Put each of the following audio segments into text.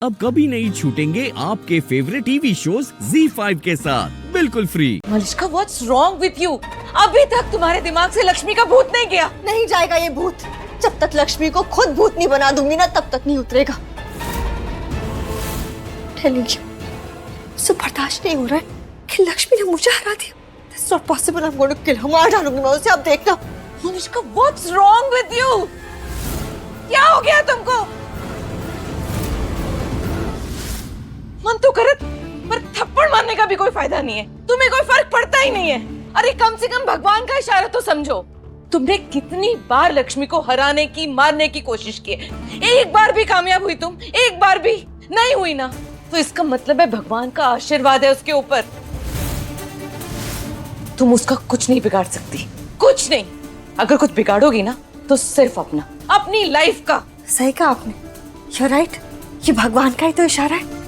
अब कभी नहीं छूटेंगे आपके फेवरेट टीवी शोज ZEE5 के साथ बिल्कुल free. Malishka, what's wrong with you? अभी तक तुम्हारे दिमाग से लक्ष्मी का भूत नहीं गया। नहीं जाएगा ये भूत। जब तक लक्ष्मी को खुद भूत नहीं बना दूंगी ना, तब तक नहीं उतरेगा। मुझसे बर्दाश्त नहीं हो रहा है कि लक्ष्मी ने मुझे हरा दिया। That's not possible. I'm going to kill her. मार डालूंगी मैं उसे, अब देखना। Malishka, what's wrong with you? क्या हो गया तुमको? मन तो करे पर थप्पड़ मारने का भी कोई फायदा नहीं है। तुम्हें कोई फर्क पड़ता ही नहीं है। अरे कम से कम भगवान का इशारा तो समझो। तुमने कितनी बार लक्ष्मी को हराने की, मारने की कोशिश की है। एक बार भी कामयाब हुई तुम? एक बार भी नहीं हुई ना, तो इसका मतलब है भगवान का आशीर्वाद है उसके ऊपर। तुम उसका कुछ नहीं बिगाड़ सकती, कुछ नहीं। अगर कुछ बिगाड़ोगी ना तो सिर्फ अपनी लाइफ का। सही कहा आपने। You're right. ये भगवान का ही तो इशारा है,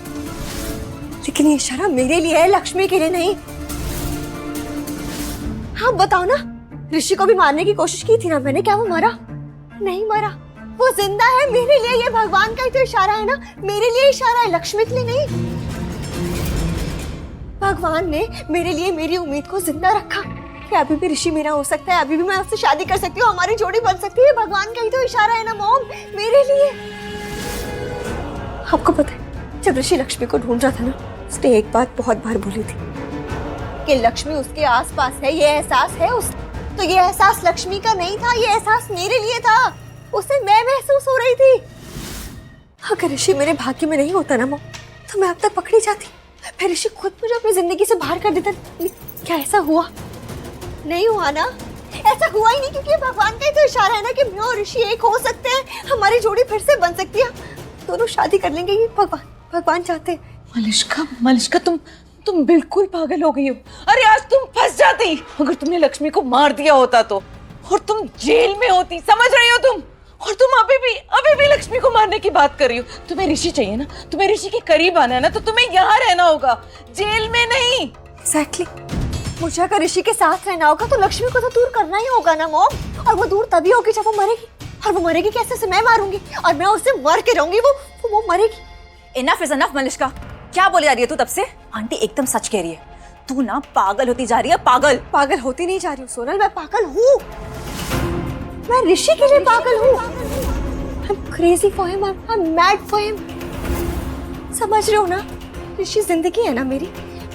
लेकिन ये इशारा मेरे लिए है, लक्ष्मी के लिए नहीं। हाँ बताओ ना, ऋषि को भी मारने की कोशिश की थी ना मैंने, क्या वो मरा? नहीं मरा, वो जिंदा है। मेरे लिए ये भगवान का ही तो इशारा है ना, मेरे लिए इशारा है, लक्ष्मी के लिए नहीं। भगवान ने मेरे लिए मेरी उम्मीद को जिंदा रखा कि अभी भी ऋषि मेरा हो सकता है, अभी भी मैं उससे शादी कर सकती हूँ, हमारी जोड़ी बन सकती है। भगवान का ही तो इशारा है ना मॉम, मेरे लिए। आपको पता है, जब ऋषि लक्ष्मी को ढूंढ रहा था ना, उसने एक बात बहुत बार बोली थी कि लक्ष्मी उसके आसपास है, ये एहसास है उस। तो ये एहसास लक्ष्मी का नहीं था, ये एहसास मेरे लिए था। उसे मैं महसूस हो रही थी। अगर ऋषि मेरे भाग्य में नहीं होता ना मॉम, तो मैं अब तक पकड़ी जाती। फिर ऋषि खुद मुझे अपनी जिंदगी से बाहर कर देता। क्या ऐसा हुआ? नहीं हुआ ना, ऐसा हुआ ही नहीं, क्योंकि भगवान का ही तो इशारा है ना कि मैं और ऋषि एक हो सकते हैं, हमारी जोड़ी फिर से बन सकती है, दोनों शादी कर लेंगे। ये भगवान चाहते हैं। मलिश्का, तुम बिल्कुल पागल हो गई हो। अरे आज तुम फंस जाती अगर तुमने लक्ष्मी को मार दिया होता तो, और तुम जेल में होती। समझ रही हो तुम? और तुम अभी भी लक्ष्मी को मारने की बात कर रही हो। तुम्हें ऋषि चाहिए ना, तुम्हें ऋषि के करीब आना है ना, तो तुम्हें यहाँ रहना होगा, जेल में नहीं। Exactly. मुझे अगर ऋषि के साथ रहना होगा तो लक्ष्मी को तो दूर करना ही होगा ना मॉम। और वो दूर तभी होगी जब वो मरेगी। और वो मरेगी कैसे? से मैं मारूंगी और मैं उससे मर के रहूंगी, वो मरेगी। इनफ इज इनफ मलिश्का, क्या बोली जा रही है तू तब से? आंटी एकदम सच कह रही है, तू ना पागल होती जा रही है। पागल होती नहीं जा रही हूँ सोनल, मैं पागल हूँ। मैं ऋषि के लिए पागल हूँ। I'm crazy for him, I'm mad for him। समझ रहे हो ना, ऋषि जिंदगी है ना मेरी।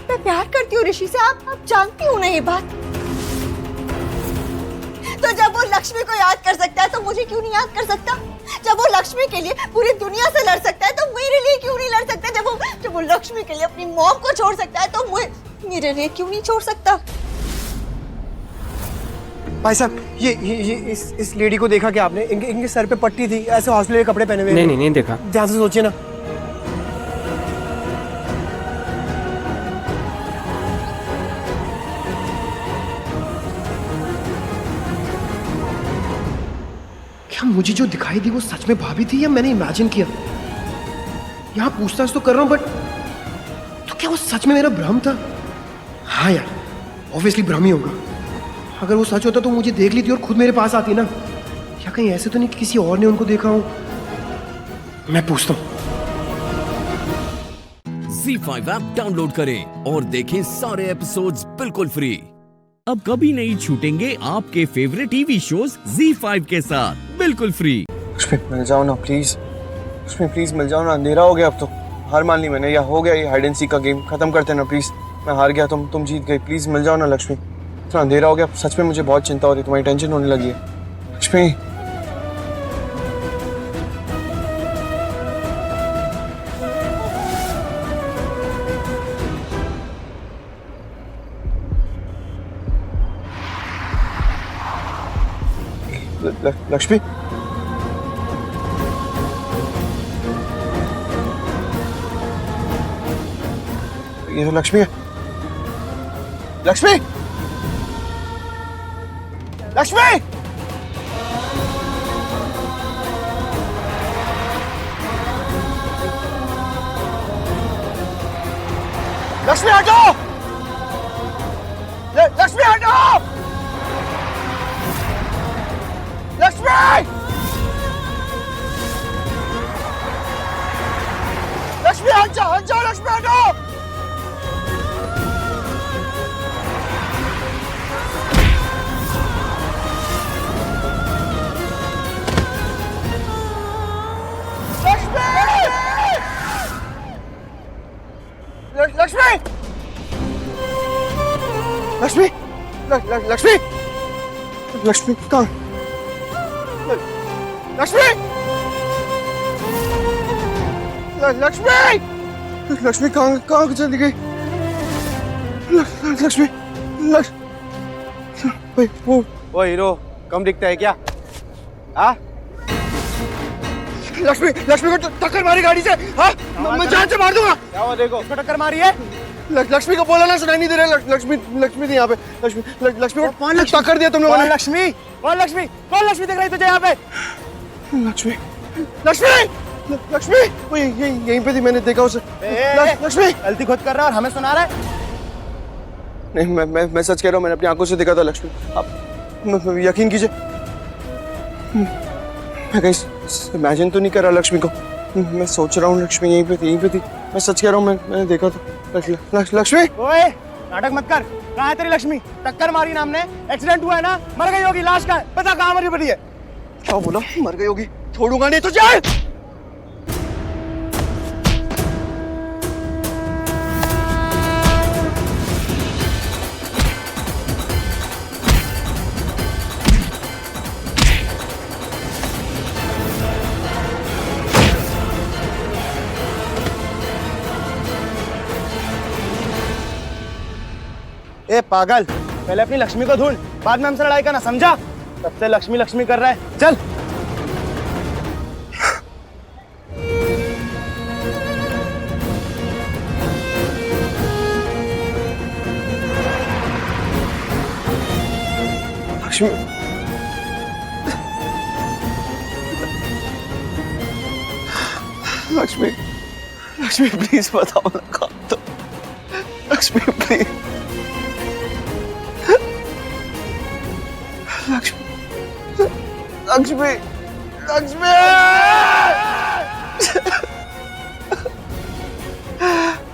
मैं प्यार करती हूँ ऋषि से, आप जानती हो ना ये बात। तो जब वो लक्ष्मी को याद कर सकता है तो मुझे क्यों नहीं याद कर सकता? जब वो लक्ष्मी के लिए पूरी दुनिया से लड़ सकता है तो मेरे लिए क्यों नहीं लड़ सकता? जब वो लक्ष्मी के लिए अपनी मॉम को छोड़ सकता है तो मेरे लिए क्यों नहीं छोड़ सकता? भाई साहब, ये इस लेडी को देखा क्या आपने? इनके सर पे पट्टी थी, ऐसे हॉस्पिटल के कपड़े पहने हुए। नहीं देखा। ध्यान से सोचिए ना। क्या मुझे जो दिखाई दी वो सच में भाभी थी या मैंने इमेजिन किया? यहाँ पूछताछ तो कर रहा हूँ, बट तो क्या वो सच में मेरा भ्रम था? हाँ यार, ऑब्वियसली भ्रम ही होगा। अगर वो सच होता तो मुझे देख ली थी और खुद मेरे पास आती ना। या कहीं ऐसे तो नहीं कि किसी और ने उनको देखा हो? मैं पूछता हूँ। ZEE5 ऐप डाउनलोड करें और देखें सारे एपिसोड्स बिल्कुल फ्री। अब कभी नहीं छूटेंगे आपके फेवरेट टीवी शोज ZEE5 के साथ बिल्कुल फ्री। लक्ष्मी मिल जाओ ना प्लीज। लक्ष्मी प्लीज मिल जाओ ना, अंधेरा हो गया अब तो। हार मान ली मैंने, या हो गया ये हाइड एंड सीक का गेम, खत्म करते ना प्लीज। मैं हार गया, तुम जीत गई। प्लीज मिल जाओ ना लक्ष्मी। इतना अंधेरा हो गया, सच में मुझे बहुत चिंता हो रही है, तुम्हारी टेंशन होने लगी है लक्ष्मी। लक्ष्मी, ये तो लक्ष्मी है। लक्ष्मी, लक्ष्मी, लक्ष्मी हटो, लक्ष्मी हटो, लक्ष्मी। लक्ष्मी हट जाओ लक्ष्मी हटो। लक्ष्मी लक्ष्मी लक्ष्मी लक्ष्मी कहाँ लक्ष्मी लक्ष्मी लक्ष्मी कहाँ चली गई लक्ष्मी भाई वो हीरो कम दिखता है क्या? हाँ लक्ष्मी को टक्कर मारी गाड़ी से। हाँ मैं जान से मार दूंगा। क्या हुआ देखो इसको टक्कर मारी है। लक्ष्मी को बोला ना सुनाई नहीं दे रहा। लक्ष्मी थी यहाँ पे। लक्ष्मी को कौन टक्कर दिया तुम लोगों ने? लक्ष्मी कौन लक्ष्मी दिख रही तुझे यहाँ पे? लक्ष्मी वो यहीं पे थी मैंने देखा उसे। लक्ष्मी गलती खुद कर रहा है और हमें सुना रहा है। नहीं मैं सच कह रहा हूँ मैंने अपनी आंखों से देखा था लक्ष्मी। आप यकीन कीजिए मैं कहीं इमेजिन तो नहीं कर रहा लक्ष्मी को। मैं सोच रहा हूँ लक्ष्मी यहीं पे थी। मैं सच कह रहा हूँ मैंने देखा था लक्ष्मी। ओए नाटक मत कर। कहाँ है तेरी लक्ष्मी? टक्कर मारी ना हमने। एक्सीडेंट हुआ है ना? मर गई होगी। लाश कहाँ है? पता कहाँ मरी पड़ी है? क्या बोला? मर गई होगी। छोड़ूंगा नहीं तुझे। ए पागल पहले अपनी लक्ष्मी को ढूंढ बाद में हमसे लड़ाई करना समझा? तब से लक्ष्मी कर रहा है। चल लक्ष्मी प्लीज बताओ ना कहाँ तो। लक्ष्मी प्लीज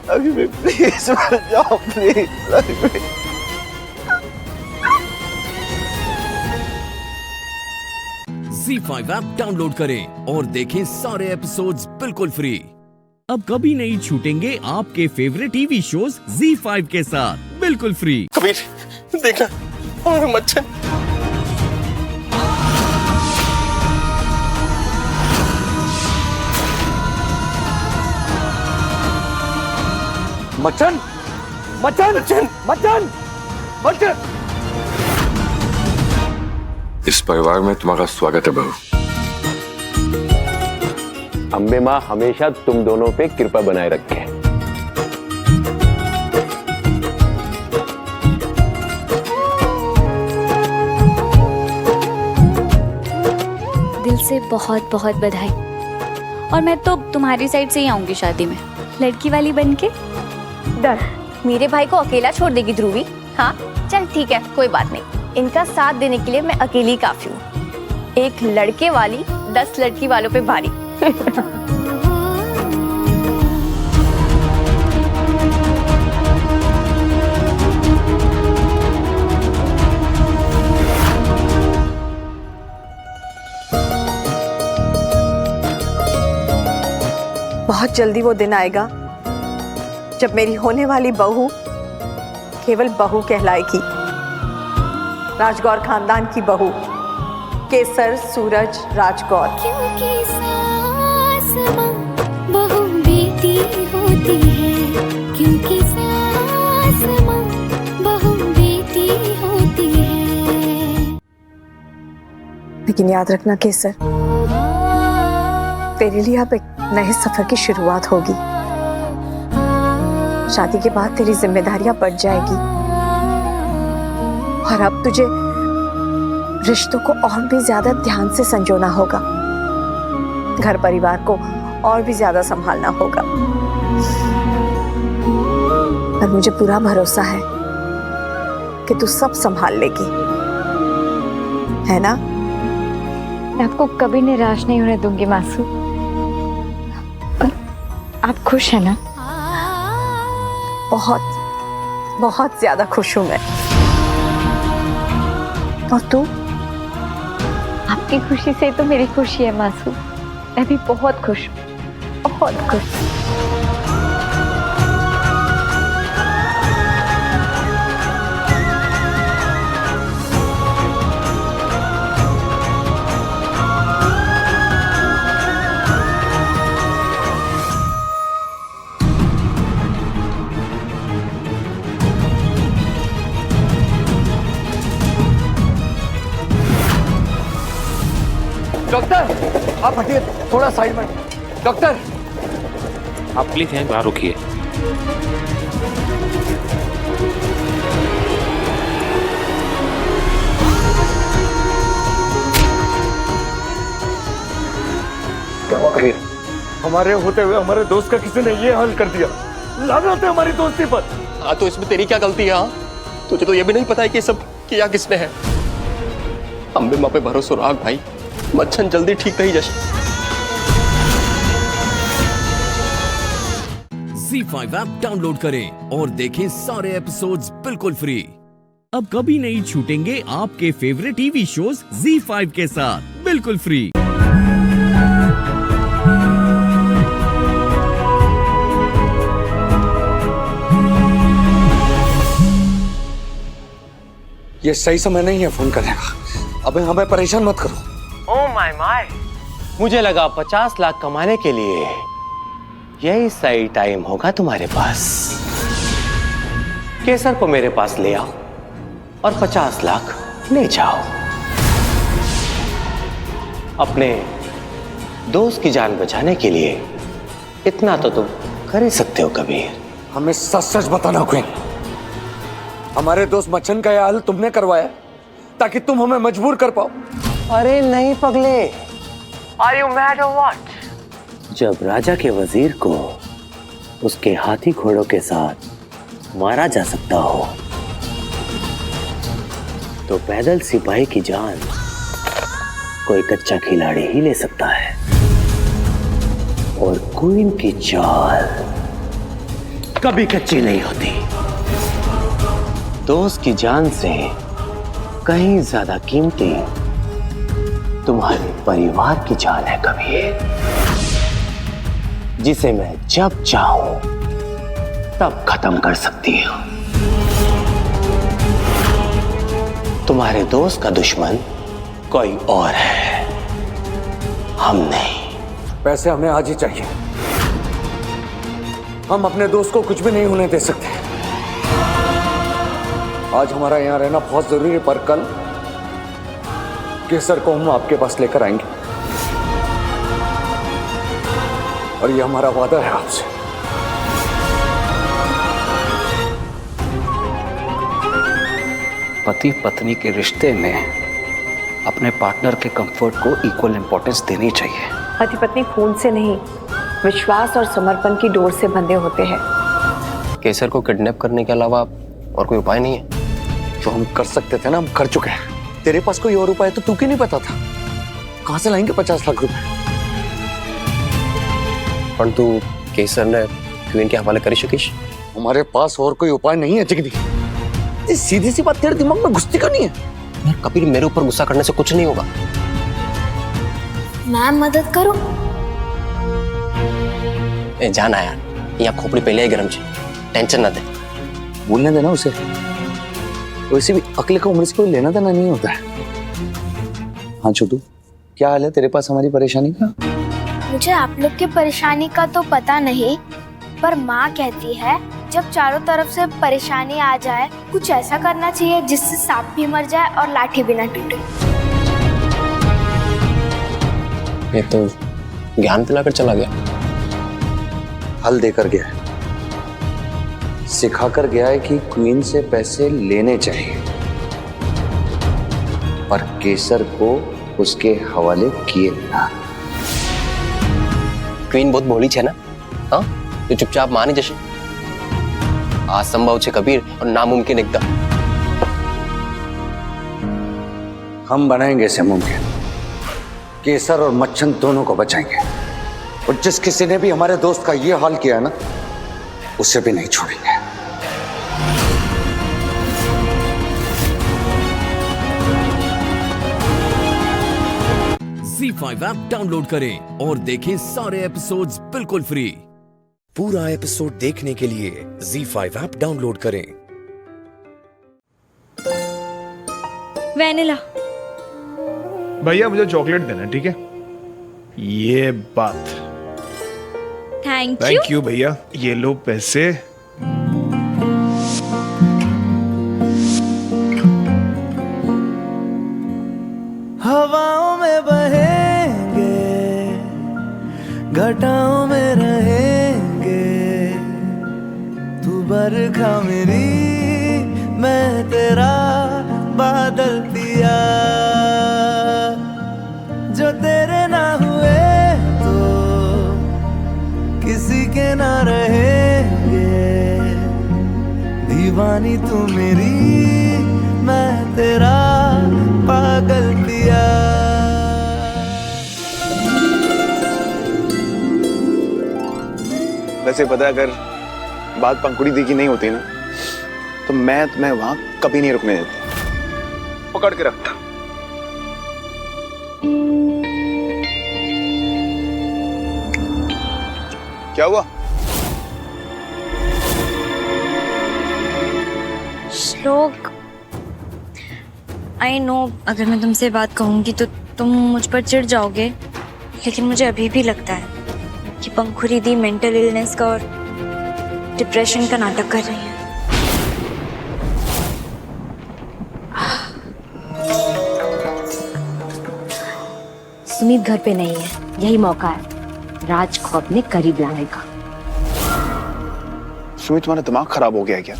लक्ष्मी प्लीज मत जाओ please Lakshmi. Z5 app download करें और देखें सारे एपिसोड्स बिल्कुल फ्री। अब कभी नहीं छूटेंगे आपके फेवरेट टीवी शोज Z5 के साथ बिल्कुल फ्री। कबीर देखना और मच्छर। मच्छर मच्छर मच्छर मच्छर मच्छर। इस परिवार में तुम्हारा स्वागत है बहू। अम्बे माँ हमेशा तुम दोनों पे कृपा बनाए रखे। दिल से बहुत बहुत बधाई। और मैं तो तुम्हारी साइड से ही आऊंगी शादी में, लड़की वाली बनके। डर मेरे भाई को अकेला छोड़ देगी ध्रुवी? हाँ चल ठीक है कोई बात नहीं। इनका साथ देने के लिए मैं अकेली काफी हूँ। एक लड़के वाली 10 लड़की वालों पे भारी। बहुत जल्दी वो दिन आएगा जब मेरी होने वाली बहू केवल बहू कहलाएगी। राजगौर खानदान की बहू, केसर सूरज राजगौर। क्योंकि सास माँ बहू बेटी होती है, क्योंकि सास माँ बहू बेटी होती है। लेकिन याद रखना केसर, तेरे लिए अब एक नए सफर की शुरुआत होगी। शादी के बाद तेरी जिम्मेदारियां बढ़ जाएगी और अब तुझे रिश्तों को और भी ज्यादा ध्यान से संजोना होगा। घर परिवार को और भी ज्यादा संभालना होगा। और मुझे पूरा भरोसा है कि तू सब संभाल लेगी, है ना? मैं आपको कभी निराश नहीं होने दूंगी मासू। आप खुश हैं ना? बहुत बहुत ज्यादा खुश हूं मैं। और तू? आपकी खुशी से तो मेरी खुशी है मासूम। मैं भी बहुत खुश हूँ, बहुत खुश। डॉक्टर आप हटिए थोड़ा साइड में। डॉक्टर आप प्लीज यहीं बाहर रुकिए। कबीर, हमारे होते हुए हमारे दोस्त का किसी ने ये हाल कर दिया। लानत है हमारी दोस्ती पर। हाँ तो इसमें तेरी क्या गलती है? हाँ तुझे तो ये भी नहीं पता है कि सब किया किसने है। अम्बे माँ पे भरोसा राख भाई, मच्छन जल्दी ठीक नहीं जैसे। ZEE5 ऐप डाउनलोड करें और देखें सारे एपिसोड्स बिल्कुल फ्री। अब कभी नहीं छूटेंगे आपके फेवरेट टीवी शोज ZEE5 के साथ बिल्कुल फ्री। ये सही समय नहीं है फोन करने का। अबे हमें परेशान मत करो। ओ माय माय, मुझे लगा 50 लाख कमाने के लिए यही सही टाइम होगा तुम्हारे पास। केसर को मेरे पास ले आओ और 50 लाख ले जाओ। अपने दोस्त की जान बचाने के लिए इतना तो तुम कर ही सकते हो कबीर। हमें सच सच बताना क्वीन, हमारे दोस्त मच्छन का यह हाल तुमने करवाया ताकि तुम हमें मजबूर कर पाओ। अरे नहीं पगले, आर यू मैड और व्हाट? जब राजा के वजीर को उसके हाथी घोड़ों के साथ मारा जा सकता हो तो पैदल सिपाही की जान कोई कच्चा खिलाड़ी ही ले सकता है। और क्वीन की चाल कभी कच्ची नहीं होती। दोस्त की जान से कहीं ज्यादा कीमती तुम्हारे परिवार की जान है कबीर, जिसे मैं जब चाहूं तब खत्म कर सकती हूं। तुम्हारे दोस्त का दुश्मन कोई और है, हम नहीं। पैसे हमें आज ही चाहिए। हम अपने दोस्त को कुछ भी नहीं होने दे सकते। आज हमारा यहाँ रहना बहुत जरूरी है, पर कल केसर को हम आपके पास लेकर आएंगे और ये हमारा वादा है आपसे। पति पत्नी के रिश्ते में अपने पार्टनर के कंफर्ट को इक्वल इंपॉर्टेंस देनी चाहिए। पति पत्नी खून से नहीं, विश्वास और समर्पण की डोर से बंधे होते हैं। केसर को किडनैप करने के अलावा और कोई उपाय नहीं है? जो हम कर सकते थे ना, हम कर चुके हैं। तेरे पास कोई और उपाय तो तू क्यों नहीं पता था? कहां से लाएंगे 50 लाख रुपए? परंतु केसर ने क्वीन के हवाले करी शकीश। हमारे पास और कोई उपाय नहीं है जिगदी। ये सीधी सी बात तेरे दिमाग में घुसती क्यों नहीं है? यार कबीर, मेरे ऊपर गुस्सा करने से कुछ नहीं होगा। मैं मदद करूं? ए जाना यार, यहाँ खोपड़ी पहले ही गर्म छी, टेंशन ना दे। बोलने देना उसे। वैसे भी अकेले को उम्र से कोई लेना देना नहीं होता है। हाँ छोटू, क्या हाल है तेरे पास हमारी परेशानी का? मुझे आप लोग की परेशानी का तो पता नहीं, पर माँ कहती है जब चारों तरफ से परेशानी आ जाए कुछ ऐसा करना चाहिए जिससे सांप भी मर जाए और लाठी भी ना टूटे। ये तो ज्ञान दिलाकर चला गया। हल देकर गया है, सिखाकर गया है कि क्वीन से पैसे लेने चाहिए, पर केसर को उसके हवाले किए ना। क्वीन बहुत बोली है ना, हाँ तो चुपचाप मानी जैसे। असंभव छे कबीर और नामुमकिन एकदम। हम बनाएंगे इसे मुमकिन। केसर और मच्छन दोनों को बचाएंगे। और जिस किसी ने भी हमारे दोस्त का ये हाल किया है ना, उसे भी नहीं छोड़ेंगे। Z5 ऐप डाउनलोड करें और देखें सारे एपिसोड्स बिल्कुल फ्री। पूरा एपिसोड देखने के लिए Z5 ऐप डाउनलोड करें। वैनिला। भैया मुझे चॉकलेट देना, ठीक है? ये बात। थैंक यू भैया। ये लो पैसे। हवाओं में बहेंगे, घटाओं में रहेंगे, तू बरखा मेरी, मैं तेरा बादल पिया। जो तेरे ना हुए तो किसी के ना रहेंगे, दीवानी तू मेरी, मैं तेरा पागल पिया। वैसे पता है, अगर बात पंखुड़ी दी की नहीं होती ना, तो मैं तुम्हें वहां कभी नहीं रुकने देती। पकड़ के रखता। क्या हुआ? श्लोक, आई नो अगर मैं तुमसे बात कहूंगी तो तुम मुझ पर चिढ़ जाओगे, लेकिन मुझे अभी भी लगता है कि पंखुड़ी दी मेंटल इलनेस का और डिप्रेशन का नाटक कर रही है। सुमित घर पे नहीं है, यही मौका है राज को अपने करीब लाने का। सुमित, तुम्हारा दिमाग खराब हो गया है क्या?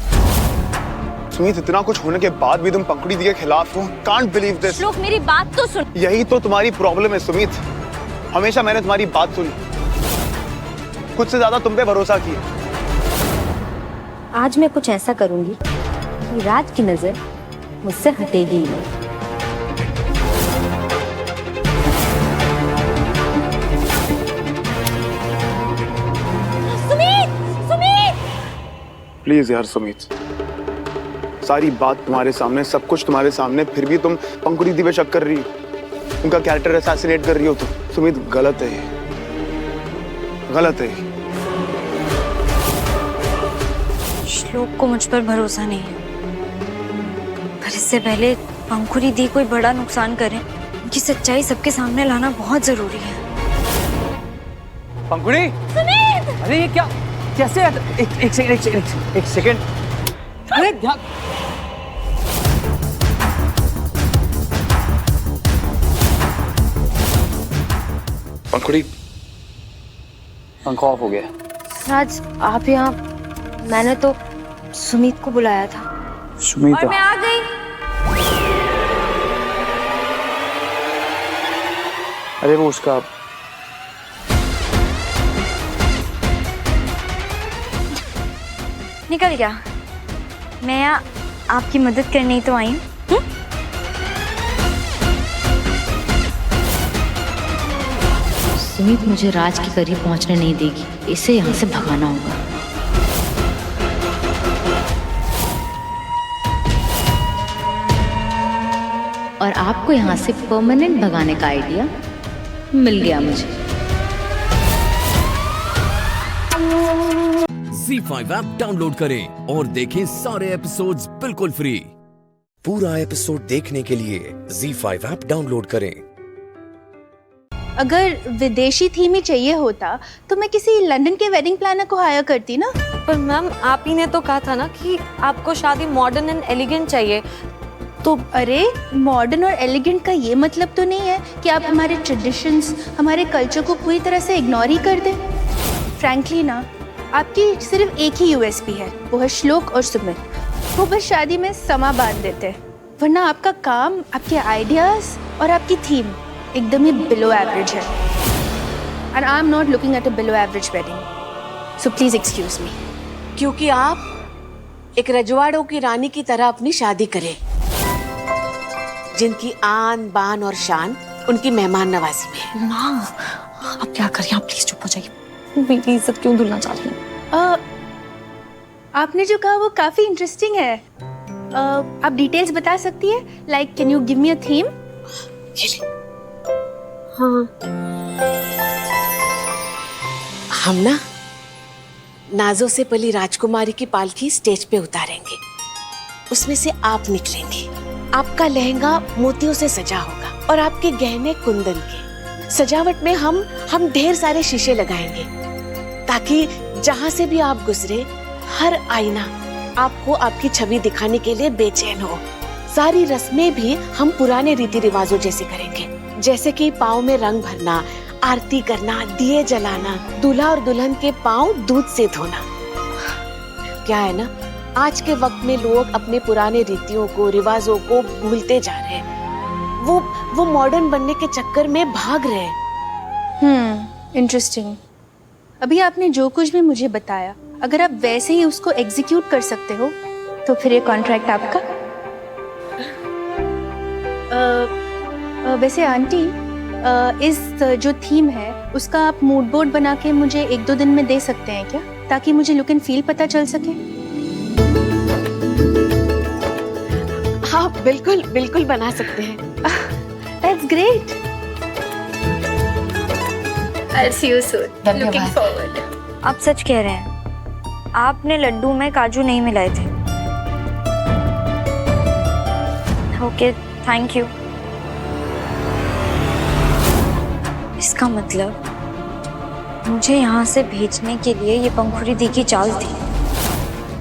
सुमित, इतना कुछ होने के बाद भी तुम पंखुड़ी दी के खिलाफ हो। Can't believe this. श्लोक, मेरी बात तो सुन। यही तो तुम्हारी प्रॉब्लम है सुमित। हमेशा मैंने तुम्हारी बात सुनी, खुद से ज्यादा तुम पे भरोसा किया। आज मैं कुछ ऐसा करूंगी कि राज की नजर मुझसे हटेगी ही नहीं। प्लीज यार सुमित, सारी बात तुम्हारे सामने, सब कुछ तुम्हारे सामने, फिर भी तुम पंखुड़ी दी पे शक कर रही हो, उनका कैरेक्टर असैसिनेट कर रही हो। तुम सुमित, गलत है, गलत है। श्लोक को मुझ पर भरोसा नहीं है, पर इससे पहले पंखुड़ी दी कोई बड़ा नुकसान करे, उनकी सच्चाई सबके सामने लाना बहुत जरूरी है। पंखुड़ी, अरे ये क्या, कैसे? एक सेकंड। अरे ध्यान। पंखुड़ी, पंखा ऑफ हो गया। राज, आप यहाँ? मैंने तो सुमित को बुलाया था। सुमित, और मैं आ गई। अरे वो उसका निकल गया। मैं यहाँ आपकी मदद करने ही तो आई हूँ। सुमित मुझे राज के करीब पहुंचने नहीं देगी, इसे यहाँ से भगाना होगा। और आपको यहाँ से परमानेंट भगाने का आइडिया मिल गया मुझे। Z5 ऐप डाउनलोड करें और देखें सारे एपिसोड्स बिल्कुल फ्री। पूरा एपिसोड देखने के लिए Z5 ऐप डाउनलोड करें। अगर विदेशी थीम ही चाहिए होता तो मैं किसी लंदन के वेडिंग प्लानर को हायर करती ना। पर मैम, आप ही ने तो कहा था ना कि आपको शादी मॉडर्न एंड एलिगेंट चाहिए। तो अरे, मॉडर्न और एलिगेंट का ये मतलब तो नहीं है कि आप हमारे ट्रेडिशंस, हमारे कल्चर को पूरी तरह से इग्नोर ही कर दें। फ्रैंकली ना, आपकी सिर्फ एक ही यूएसपी है, वो है श्लोक और सुमित। वो बस शादी में समा बांध देते हैं, वरना आपका काम, आपके आइडियाज और आपकी थीम एकदम ही बिलो एवरेज है। And I am not looking at a below average wedding, so please excuse me. क्योंकि आप एक रजवाड़ों की रानी की तरह अपनी शादी करें, जिनकी आन बान और शान उनकी मेहमान नवाजी में। माँ, अब क्या करें, आप प्लीज चुप हो जाइए। मेरी इज्जत क्यों धुलना चाह रही हैं? आपने जो कहा वो काफी इंटरेस्टिंग है। आप डिटेल्स बता सकती है? Like can you give me a theme? हाँ, हम ना नाजों से पली राजकुमारी की पालकी स्टेज पे उतारेंगे। उसमें से आप निकलेंगे। आपका लहंगा मोतियों से सजा होगा और आपके गहने कुंदन के। सजावट में हम ढेर सारे शीशे लगाएंगे ताकि जहां से भी आप गुजरे हर आईना आपको आपकी छवि दिखाने के लिए बेचैन हो। सारी रस्में भी हम पुराने रीति रिवाजों जैसे करेंगे, जैसे कि पाँव में रंग भरना, आरती करना, दिए जलाना, दूल्हा और दुल्हन के पाँव दूध से धोना। क्या है ना, आज के वक्त में लोग अपने पुराने रीतियों को, रिवाजों को भूलते जा रहे हैं। वो मॉडर्न बनने के चक्कर में भाग रहे हैं। इंटरेस्टिंग। अभी आपने जो कुछ भी मुझे बताया, अगर आप वैसे ही उसको एग्जीक्यूट कर सकते हो तो फिर ये कॉन्ट्रैक्ट आपका। वैसे आंटी, इस जो थीम है उसका आप मूड बोर्ड बना के मुझे 1-2 दिन में दे सकते हैं क्या, ताकि मुझे लुक एंड फील पता चल सके? हाँ, बिल्कुल बिल्कुल बना सकते हैं। That's great. I'll see you soon. Looking forward. आप सच कह रहे हैं, आपने लड्डू में काजू नहीं मिलाए थे? Okay, thank you. इसका मतलब मुझे यहाँ से भेजने के लिए ये पंखुड़ी दी की चाल थी।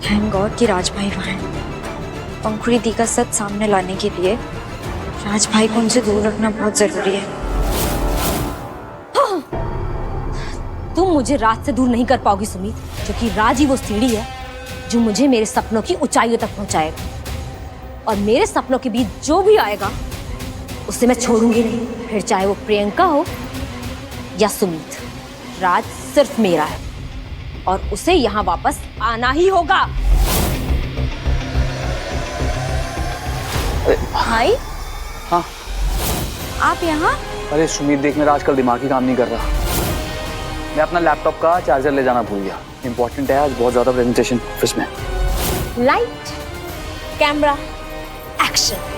थैंक गॉड कि राजभाई वहाँ हैं। पंखुड़ी दी का सच सामने लाने के लिए राजभाई को उनसे दूर रखना बहुत जरूरी है। तुम मुझे राज से दूर नहीं कर पाओगी सुमित, क्योंकि राज ही वो सीढ़ी है जो मुझे मेरे सपनों की ऊंचाइयों तक पहुंचाएगा। और मेरे सपनों के बीच जो भी आएगा उसे मैं छोड़ूंगी नहीं, फिर चाहे वो प्रियंका हो या सुमित। राज सिर्फ मेरा है और उसे यहाँ वापस आना ही होगा। भाई, हाँ आप यहाँ? अरे सुमित देख, मेरा आजकल दिमाग ही काम नहीं कर रहा। मैं अपना लैपटॉप का चार्जर ले जाना भूल गया। इंपॉर्टेंट है आज, बहुत ज्यादा प्रेजेंटेशन ऑफिस में। Light, camera, action.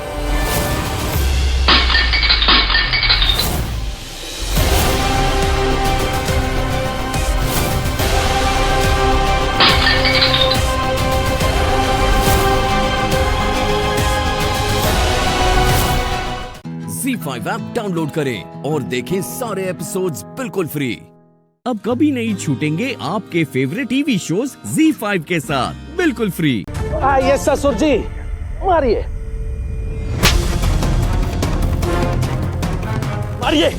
ZEE5 app download करें और देखें सारे एपिसोड्स बिल्कुल फ्री। अब कभी नहीं छूटेंगे आपके फेवरेट टीवी शोज ZEE5 के साथ बिल्कुल फ्री। आइए ससुर जी, मारिए मारिए।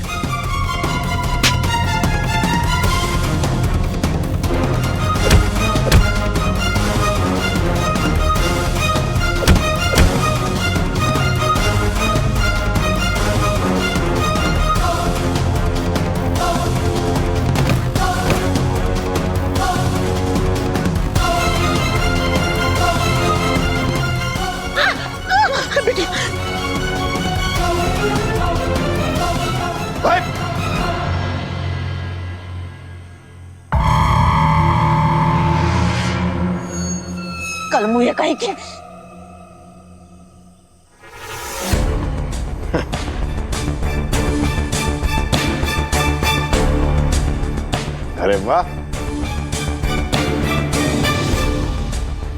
कल मुझे कहीं के अरे वाह,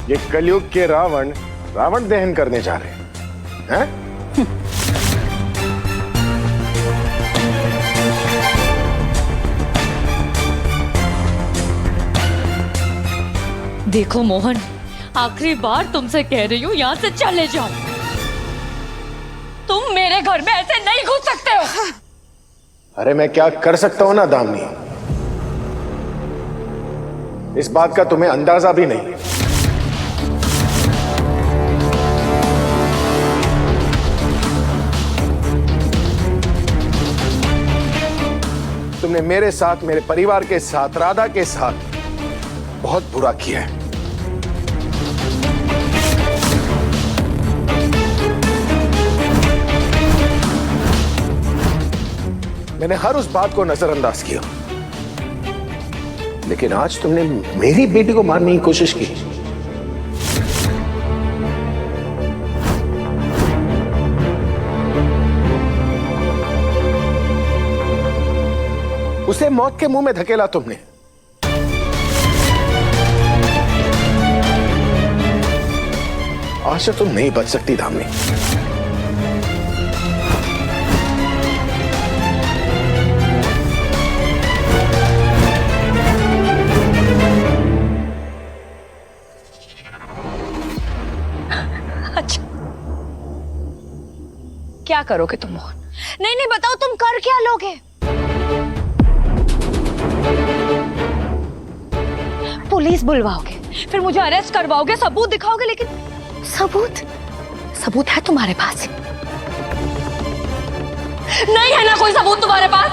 ये कलयुग के रावण रावण दहन करने जा रहे हैं? देखो मोहन, आखिरी बार तुमसे कह रही हूँ, यहाँ से चले जाओ। तुम मेरे घर में ऐसे नहीं घुस सकते हो। अरे मैं क्या कर सकता हूं ना दामिनी, इस बात का तुम्हें अंदाजा भी नहीं। तुमने मेरे साथ, मेरे परिवार के साथ, राधा के साथ बहुत बुरा किया है। मैंने हर उस बात को नजरअंदाज किया, लेकिन आज तुमने मेरी बेटी को मारने की कोशिश की। उसे मौत के मुंह में धकेला तुमने। आज से तुम नहीं बच सकती दामिनी। अच्छा, क्या करोगे तुम मोहन? नहीं नहीं बताओ, तुम कर क्या लोगे? पुलिस बुलवाओगे, फिर मुझे अरेस्ट करवाओगे, सबूत दिखाओगे, लेकिन सबूत है तुम्हारे पास? नहीं है ना कोई सबूत तुम्हारे पास?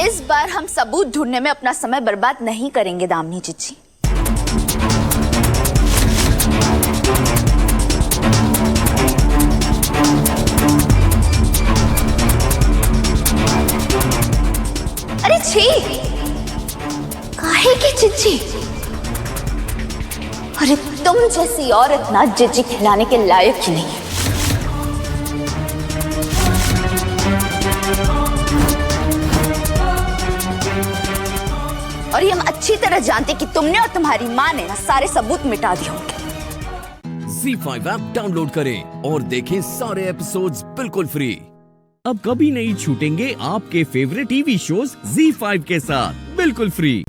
इस बार हम सबूत ढूंढने में अपना समय बर्बाद नहीं करेंगे दामिनी जीजी। अरे छी, काहे की चिच्ची? अरे तुम जैसी औरत ना जिज्जी खिलाने के लायक ही नहीं है। और ये हम अच्छी तरह जानते कि तुमने और तुम्हारी माँ ने ना सारे सबूत मिटा दिए होंगे। ZEE5 ऐप डाउनलोड करें और देखें सारे एपिसोड्स बिल्कुल फ्री। अब कभी नहीं छूटेंगे आपके फेवरेट टीवी शोज ZEE5 के साथ बिल्कुल फ्री।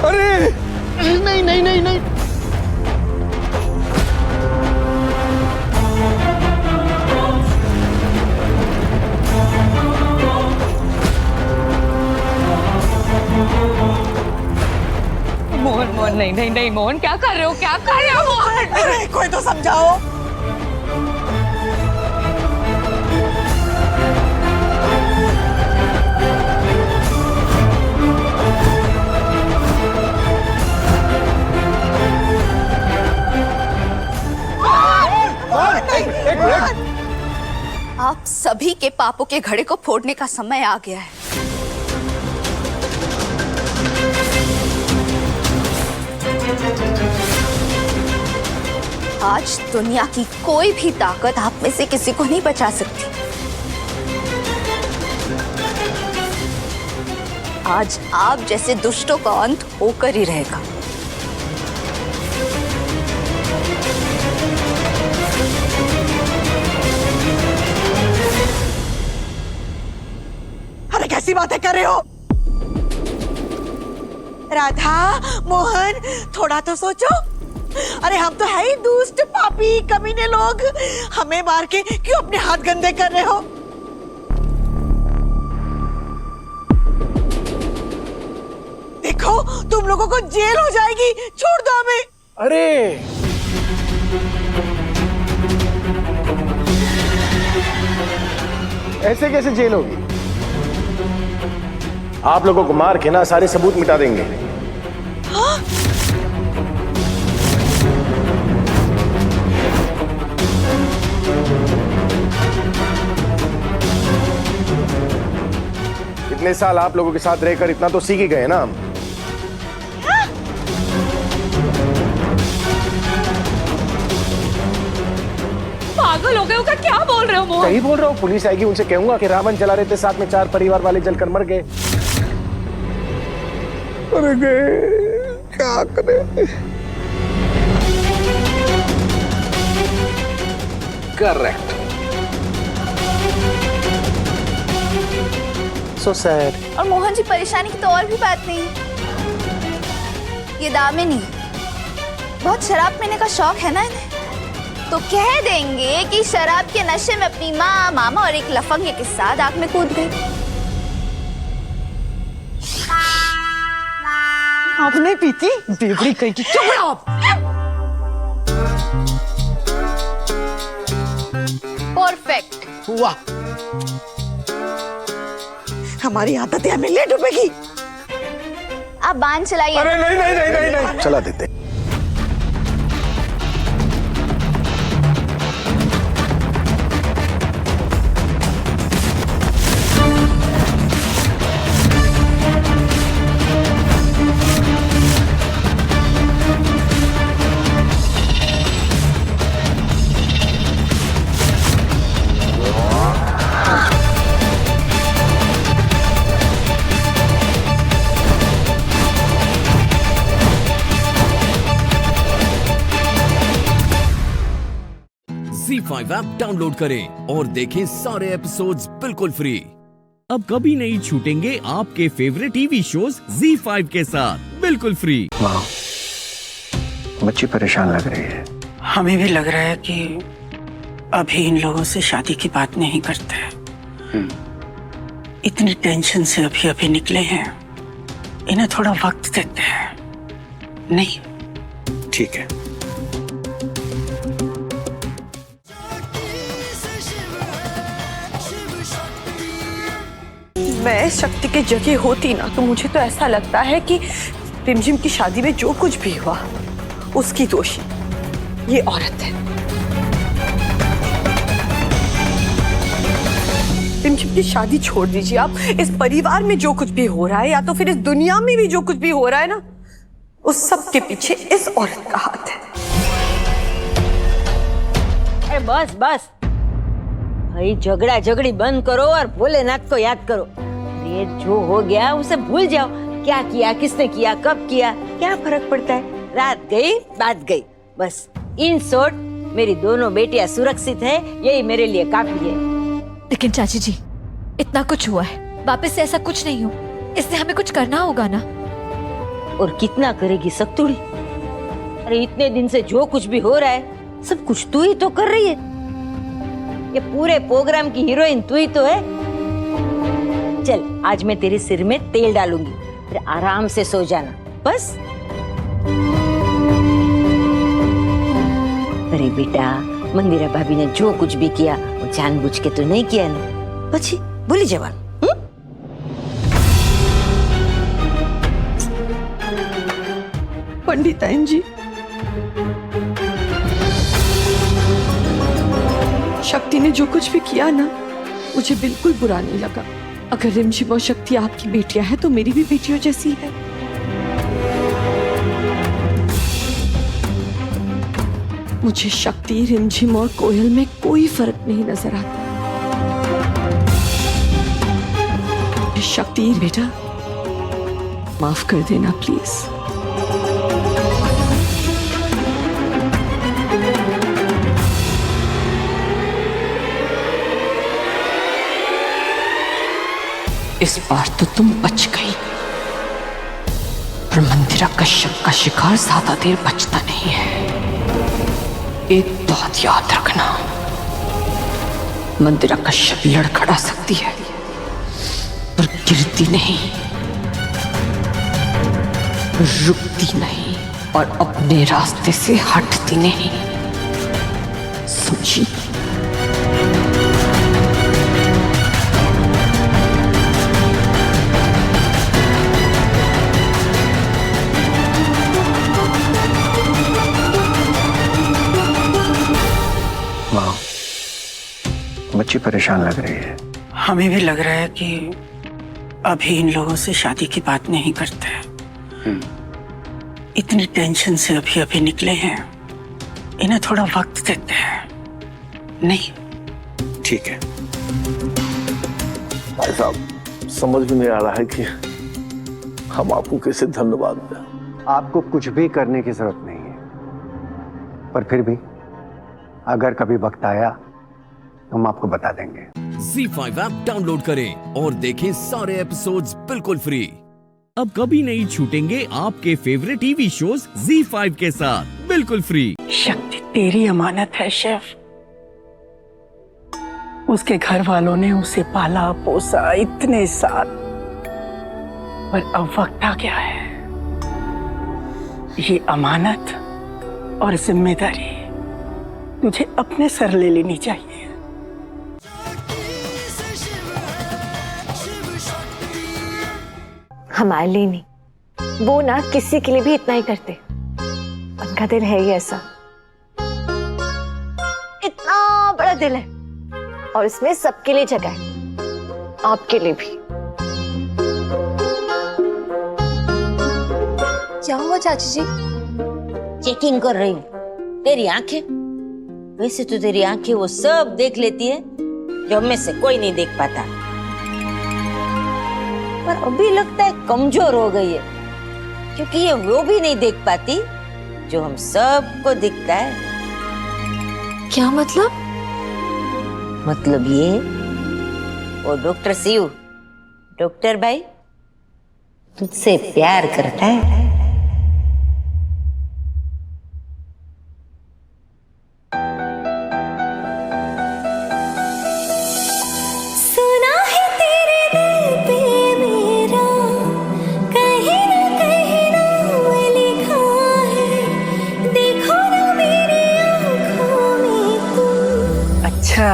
अरे नहीं नहीं नहीं नहीं, मोहन नहीं नहीं नहीं मोहन, क्या कर रहे हो? क्या कर रहे हो मोहन? कोई तो समझाओ। आप सभी के पापों के घड़े को फोड़ने का समय आ गया है। आज दुनिया की कोई भी ताकत आप में से किसी को नहीं बचा सकती। आज आप जैसे दुष्टों का अंत होकर ही रहेगा। अरे कैसी बातें कर रहे हो? राधा, मोहन, थोड़ा तो सोचो। अरे हम तो है ही दुष्ट, पापी, कमीने लोग। हमें मार के क्यों अपने हाथ गंदे कर रहे हो? देखो, तुम लोगों को जेल हो जाएगी। छोड़ दो हमें। अरे ऐसे कैसे जेल होगी? आप लोगों को मार के ना सारे सबूत मिटा देंगे। हाँ? इतने साल आप लोगों के साथ रहकर इतना तो सीख ही गए ना हम। पागल हो गए हो क्या? क्या बोल रहे हो मोहन? सही बोल रहा हूँ। पुलिस आएगी, उनसे कहूंगा कि रावण जला रहे थे, साथ में 4 परिवार वाले जलकर मर गए। अरे क्या करें? करेक्ट। So sad. और मोहन जी, परेशानी की तो और भी बात नहीं। ये दामिनी बहुत शराब पीने का शौक है ना इन्हें, तो कह देंगे कि शराब के नशे में अपनी माँ, मामा और एक लफंगे के साथ आग में कूद गई। आप नहीं पीती? देवड़ी कहीं की। चुप रहो आप। परफेक्ट। हुआ। हमारी आदतें हमें ले डूबेगी। आप बांध चलाइए। अरे नहीं नहीं नहीं नहीं नहीं चला देते। ZEE5 ऐप डाउनलोड करें और देखें सारे एपिसोड्स बिल्कुल फ्री। अब कभी नहीं छूटेंगे आपके फेवरेट टीवी शोज ZEE5 के साथ बिल्कुल फ्री। वाह, बच्ची परेशान लग रही है। हमें भी लग रहा है कि अभी इन लोगों से शादी की बात नहीं करते। इतनी टेंशन से अभी अभी निकले हैं, इन्हें थोड़ा वक्त देते हैं। नहीं? ठीक है। मैं शक्ति की जगह होती ना तो मुझे तो ऐसा लगता है कि रिमझिम की शादी में जो कुछ भी हुआ उसकी दोषी ये औरत है। रिमझिम की शादी छोड़ दीजिए आप। इस परिवार में जो कुछ भी हो रहा है या तो फिर इस दुनिया में भी जो कुछ भी हो रहा है ना, उस सब के पीछे इस औरत का हाथ है। अरे बस बस भाई, झगड़ा झगड़ी बंद करो और भोलेनाथ को याद करो। ये जो हो गया उसे भूल जाओ। क्या किया, किसने किया, कब किया, क्या फर्क पड़ता है। रात गई बात गई। बस इन शॉर्ट मेरी दोनों बेटियां सुरक्षित है, यही मेरे लिए काफी है। लेकिन चाची जी, इतना कुछ हुआ है, वापस से ऐसा कुछ नहीं हो, इसलिए हमें कुछ करना होगा ना। और कितना करेगी सख्तुड़ी। अरे इतने दिन से जो कुछ भी हो रहा है सब कुछ तू ही तो कर रही है। ये पूरे प्रोग्राम की हीरोइन तू ही तो है। चल आज मैं तेरे सिर में तेल डालूंगी, फिर आराम से सो जाना बस। अरे बेटा, मंदिरा भाभी ने जो कुछ भी किया वो जानबूझ के तो नहीं किया ना। पछी बोली जवान। पंडिताइन जी, शक्ति ने जो कुछ भी किया ना, मुझे बिल्कुल बुरा नहीं लगा। अगर रिमझिम और शक्ति आपकी बेटियां हैं तो मेरी भी बेटियों जैसी है। मुझे शक्ति, रिमझिम और कोयल में कोई फर्क नहीं नजर आता। शक्ति बेटा, माफ कर देना प्लीज। इस बार तो तुम बच गई, पर मंदिरा कश्यप का शिकार ज्यादा देर बचता नहीं है। एक बात याद रखना, मंदिरा कश्यप लड़खड़ा सकती है पर गिरती नहीं, रुकती नहीं और अपने रास्ते से हटती नहीं, समझी? बच्ची परेशान लग रही है। हमें भी लग रहा है कि अभी इन लोगों से शादी की बात नहीं करते। इतनी टेंशन से अभी अभी निकले हैं, इन्हें थोड़ा वक्त देते हैं। नहीं? ठीक है। भाई साहब, समझ में नहीं आ रहा है कि हम आपको कैसे धन्यवाद दें। आपको कुछ भी करने की जरूरत नहीं है, पर फिर भी अगर कभी वक्त आया हम आपको बता देंगे। ZEE5 ऐप डाउनलोड करें और देखें सारे एपिसोड्स बिल्कुल फ्री। अब कभी नहीं छूटेंगे आपके फेवरेट टीवी शोज ZEE5 के साथ बिल्कुल फ्री। शक्ति तेरी अमानत है शेफ। उसके घर वालों ने उसे पाला पोसा इतने साल, पर अब वक्त आ गया है। ये अमानत और जिम्मेदारी तुझे अपने सर ले लेनी चाहिए। हमारे लिए नहीं, वो ना किसी के लिए भी इतना ही करते। उनका दिल है ही ऐसा, इतना बड़ा दिल है, और इसमें सबके लिए जगह है, आपके लिए भी। क्या हुआ चाची जी? चेकिंग कर रही हूँ। तेरी आंखें, वैसे तो तेरी आंखें वो सब देख लेती है जो हमें से कोई नहीं देख पाता, पर अभी लगता है कमजोर हो गई है, क्योंकि ये वो भी नहीं देख पाती जो हम सबको दिखता है। क्या मतलब? मतलब ये, वो डॉक्टर शिव, डॉक्टर भाई तुझसे प्यार करता है। सुना है तेरे दिल पे मेरा कहीं ना लिखा है, देखो ना मेरी आँखों में तुम। अच्छा,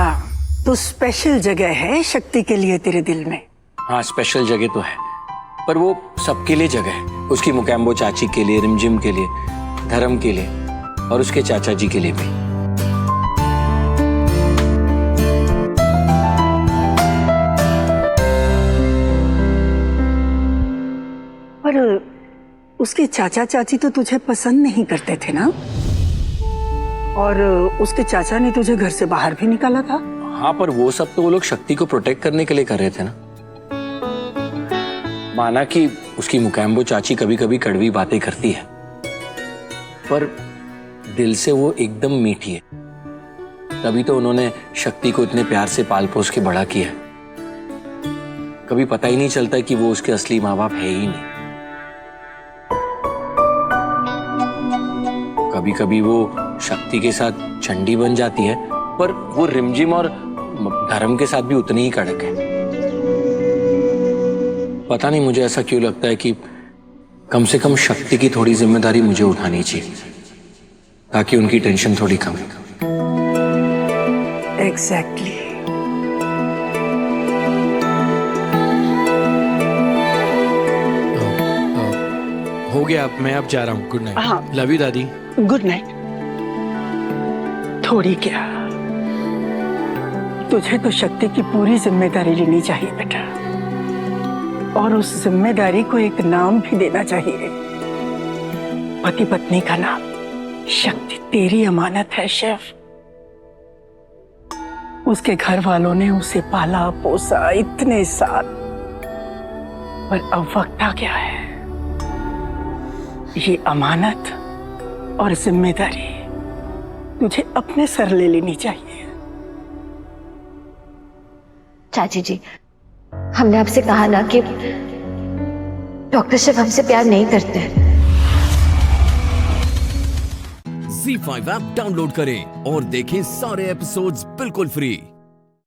तो स्पेशल जगह है शक्ति के लिए तेरे दिल में? हाँ, स्पेशल जगह तो है, पर वो सबके लिए जगह है। उसकी मुकेम्बो चाची के लिए, रिमझिम के लिए, धर्म के लिए, और उसके चाचा जी के लिए भी। पर उसके चाचा चाची तो तुझे पसंद नहीं करते थे ना? और उसके चाचा ने तुझे घर से बाहर भी निकाला था। हाँ, पर वो सब तो वो लोग शक्ति को प्रोटेक्ट करने के लिए कर रहे थे ना। माना कि उसकी मुकेम्बो चाची कभी कभी कड़वी बातें करती है, पर दिल से वो एकदम मीठी है। तभी तो उन्होंने शक्ति को इतने प्यार से पाल पोस के बड़ा किया। कभी पता ही नहीं चलता कि वो उसके असली माँ बाप है ही नहीं। कभी कभी वो शक्ति के साथ चंडी बन जाती है, पर वो रिमझिम और धर्म के साथ भी उतनी ही कड़क है। पता नहीं मुझे ऐसा क्यों लगता है कि कम से कम शक्ति की थोड़ी जिम्मेदारी मुझे उठानी चाहिए, ताकि उनकी टेंशन थोड़ी कम हो। एग्जैक्टली। हो गया, मैं अब जा रहा हूँ। Good night. हाँ। लव यू दादी। Good night. थोड़ी क्या, तुझे तो शक्ति की पूरी जिम्मेदारी लेनी चाहिए बेटा, और उस जिम्मेदारी को एक नाम भी देना चाहिए। पति पत्नी का नाम। शक्ति तेरी अमानत है शेफ। उसके घर वालों ने उसे पाला पोसा इतने साल, पर अब वक्त आ गया है। ये अमानत और जिम्मेदारी तुझे अपने सर ले लेनी चाहिए। चाची जी, हमने आपसे कहा ना कि डॉक्टर शिव हमसे प्यार नहीं करते। ZEE5 ऐप डाउनलोड करें और देखें सारे एपिसोड्स बिल्कुल फ्री।